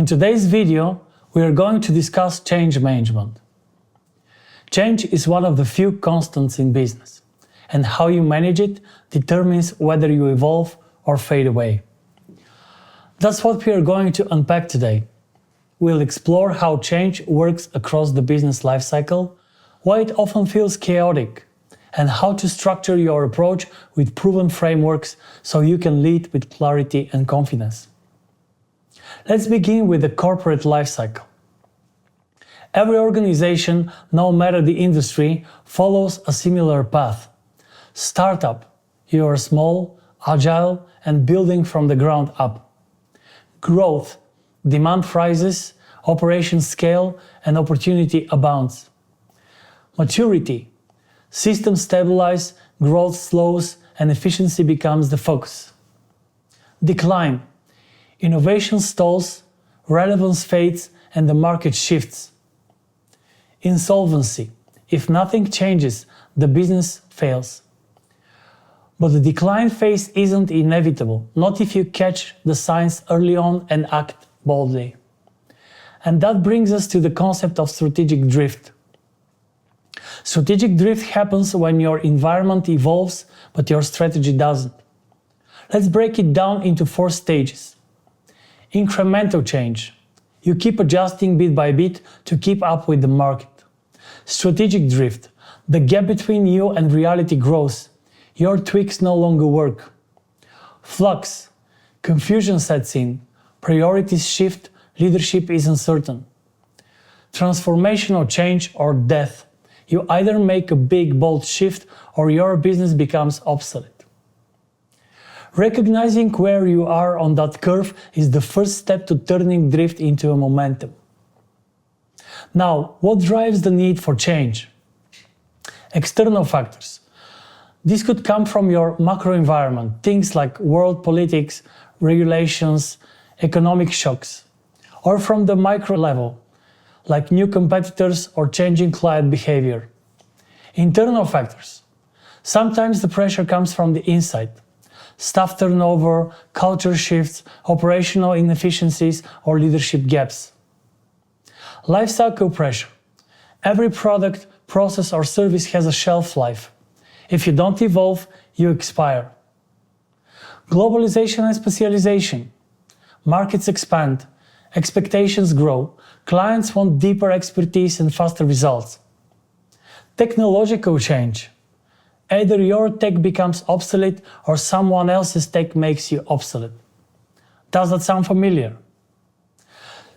today's video, we are going to discuss change management. Change is one of the few constants in business, and how you manage it determines whether you evolve or fade away. That's what we are going to unpack today. We'll explore how change works across the business lifecycle, why it often feels chaotic, and how to structure your approach with proven frameworks so you can lead with clarity and confidence. Let's begin with the corporate lifecycle. Every organization, no matter the industry, follows a similar path. Startup, you are small, agile, and building from the ground up. Growth, demand rises, operations scale, and opportunity abounds. Maturity, systems stabilize, growth slows, and efficiency becomes the focus. Decline, innovation stalls, relevance fades, and the market shifts. Insolvency, if nothing changes, the business fails. But the decline phase isn't inevitable, not if you catch the signs early on and act boldly. And that brings us to the concept of strategic drift. Strategic drift happens when your environment evolves, but your strategy doesn't. Let's break it down into 4 stages. Incremental change. You keep adjusting bit by bit to keep up with the market. Strategic drift. The gap between you and reality grows. Your tweaks no longer work. Flux. Confusion sets in. Priorities shift. Leadership is uncertain. Transformational change or death. You either make a big, bold shift or your business becomes obsolete. Recognizing where you are on that curve is the first step to turning drift into a momentum. Now, what drives the need for change? External factors. This could come from your macro environment, things like world politics, regulations, economic shocks, or from the micro level, like new competitors or changing client behavior. Internal factors. Sometimes the pressure comes from the inside. Staff turnover, culture shifts, operational inefficiencies, or leadership gaps. Lifecycle pressure. Every product, process, or service has a shelf life. If you don't evolve, you expire. Globalization and specialization. Markets expand. Expectations grow. Clients want deeper expertise and faster results. Technological change. Either your tech becomes obsolete or someone else's tech makes you obsolete. Does that sound familiar?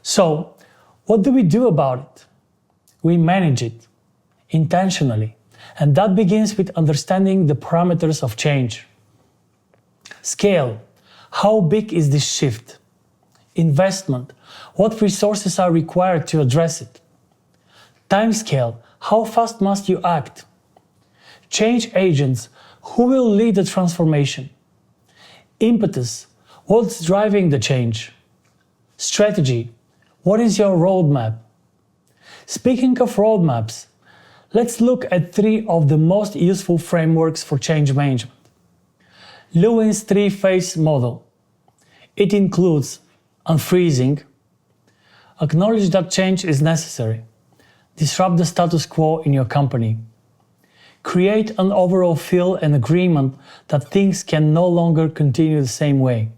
So, what do we do about it? We manage it, intentionally, and that begins with understanding the parameters of change. Scale. How big is this shift? Investment. What resources are required to address it? Timescale. How fast must you act? Change agents. Who will lead the transformation? Impetus. What's driving the change? Strategy. What is your roadmap? Speaking of roadmaps, let's look at 3 of the most useful frameworks for change management. Lewin's 3-phase model. It includes unfreezing. Acknowledge that change is necessary. Disrupt the status quo in your company. Create an overall feel and agreement that things can no longer continue the same way.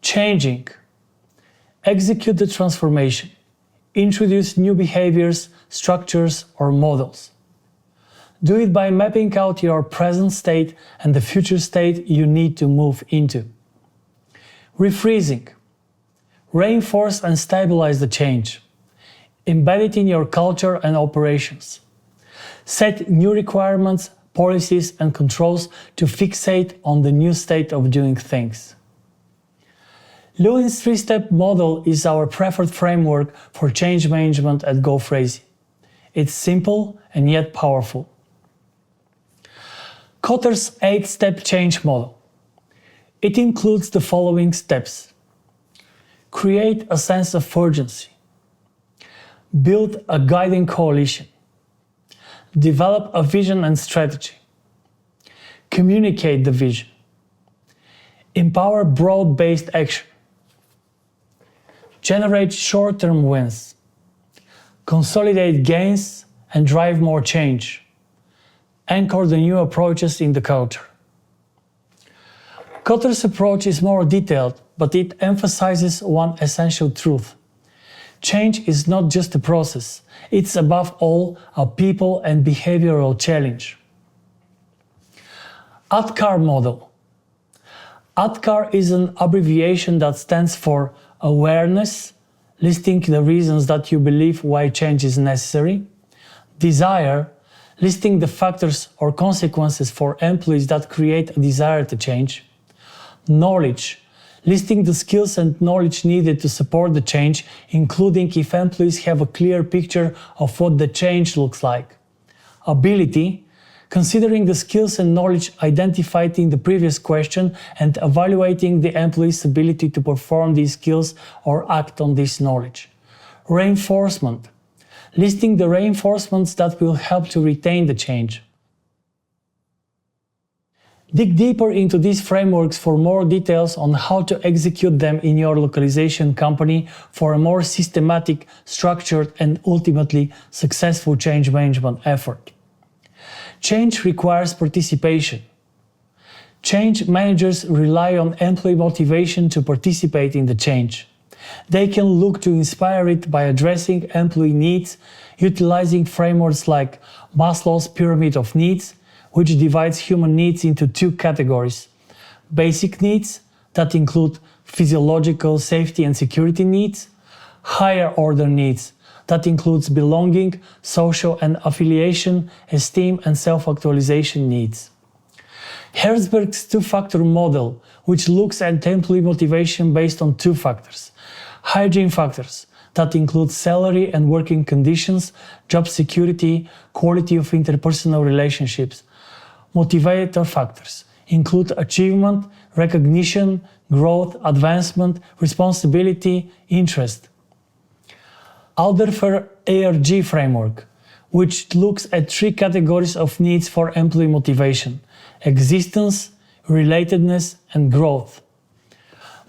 Changing. Execute the transformation. Introduce new behaviors, structures, or models. Do it by mapping out your present state and the future state you need to move into. Refreezing. Reinforce and stabilize the change. Embed it in your culture and operations. Set new requirements, policies, and controls to fixate on the new state of doing things. Lewin's 3-step model is our preferred framework for change management at GoCrazy. It's simple and yet powerful. Kotter's 8-step change model. It includes the following steps. Create a sense of urgency. Build a guiding coalition. Develop a vision and strategy. Communicate the vision. Empower broad-based action. generate short-term wins, consolidate gains and drive more change, anchor the new approaches in the culture. Kotter's approach is more detailed, but it emphasizes one essential truth. Change is not just a process, it's above all a people and behavioral challenge. ADKAR model. ADKAR is an abbreviation that stands for awareness, listing the reasons that you believe why change is necessary; desire, listing the factors or consequences for employees that create a desire to change; knowledge, listing the skills and knowledge needed to support the change, including if employees have a clear picture of what the change looks like; ability, considering the skills and knowledge identified in the previous question and evaluating the employee's ability to perform these skills or act on this knowledge; reinforcement, listing the reinforcements that will help to retain the change. Dig deeper into these frameworks for more details on how to execute them in your localization company for a more systematic, structured, and ultimately successful change management effort. Change requires participation. Change managers rely on employee motivation to participate in the change. They can look to inspire it by addressing employee needs, utilizing frameworks like Maslow's pyramid of needs, which divides human needs into two categories: basic needs, that include physiological safety and security needs; higher order needs, that includes belonging, social and affiliation, esteem and self-actualization needs. Herzberg's two-factor model, which looks at employee motivation based on two factors: hygiene factors, that include salary and working conditions, job security, quality of interpersonal relationships; motivator factors include achievement, recognition, growth, advancement, responsibility, interest. Alderfer ARG framework, which looks at three categories of needs for employee motivation: existence, relatedness, and growth.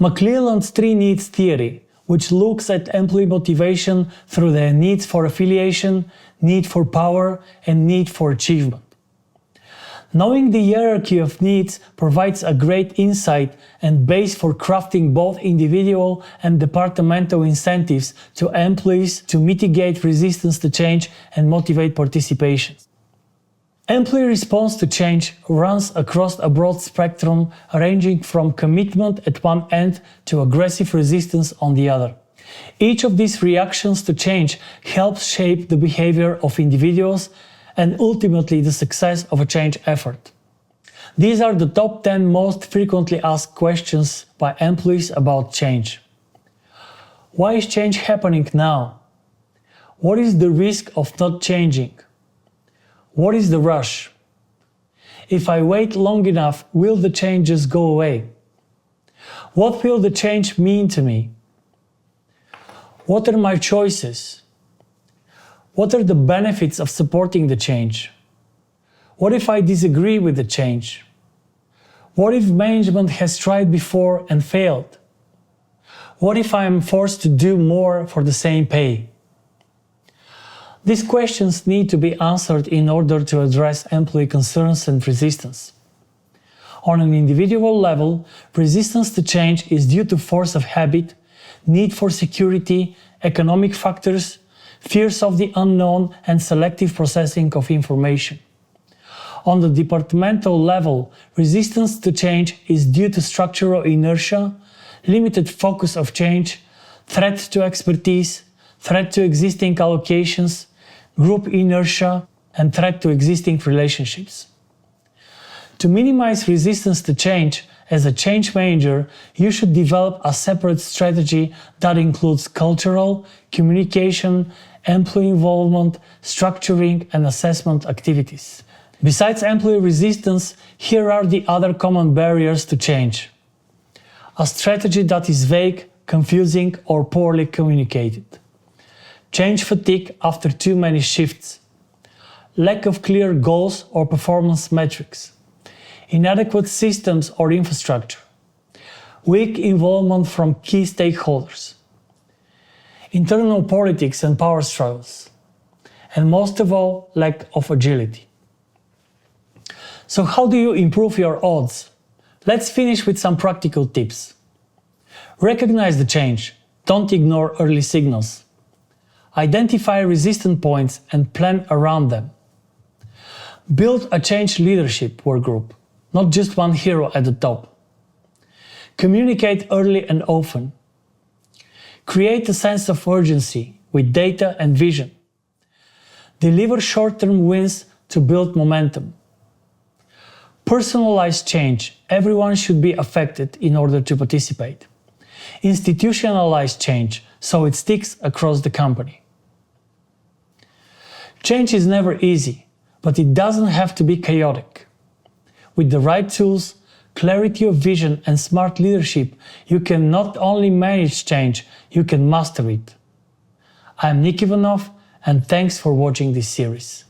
McClelland's three needs theory, which looks at employee motivation through their needs for affiliation, need for power, and need for achievement. Knowing the hierarchy of needs provides a great insight and base for crafting both individual and departmental incentives to employees to mitigate resistance to change and motivate participation. Employee response to change runs across a broad spectrum, ranging from commitment at one end to aggressive resistance on the other. Each of these reactions to change helps shape the behavior of individuals and ultimately the success of a change effort. These are the top 10 most frequently asked questions by employees about change. Why is change happening now? What is the risk of not changing? What is the rush? If I wait long enough, will the changes go away? What will the change mean to me? What are my choices? What are the benefits of supporting the change? What if I disagree with the change? What if management has tried before and failed? What if I am forced to do more for the same pay? These questions need to be answered in order to address employee concerns and resistance. On an individual level, resistance to change is due to force of habit, need for security, economic factors, fears of the unknown, and selective processing of information. On the departmental level, resistance to change is due to structural inertia, limited focus of change, threat to expertise, threat to existing allocations, group inertia, and threat to existing relationships. To minimize resistance to change, as a change manager, you should develop a separate strategy that includes cultural, communication, employee involvement, structuring, and assessment activities. Besides employee resistance, here are the other common barriers to change. A strategy that is vague, confusing, or poorly communicated. Change fatigue after too many shifts. Lack of clear goals or performance metrics. Inadequate systems or infrastructure. Weak involvement from key stakeholders. internal politics and power struggles, and most of all, lack of agility. So how do you improve your odds? Let's finish with some practical tips. Recognize the change. Don't ignore early signals. Identify resistant points and plan around them. Build a change leadership work group, not just one hero at the top. Communicate early and often. Create a sense of urgency with data and vision. Deliver short-term wins to build momentum. Personalize change. Everyone should be affected in order to participate. Institutionalize change so it sticks across the company. Change is never easy, but it doesn't have to be chaotic. With the right tools, clarity of vision and smart leadership, you can not only manage change, you can master it. I'm Nick Ivanov, and thanks for watching this series.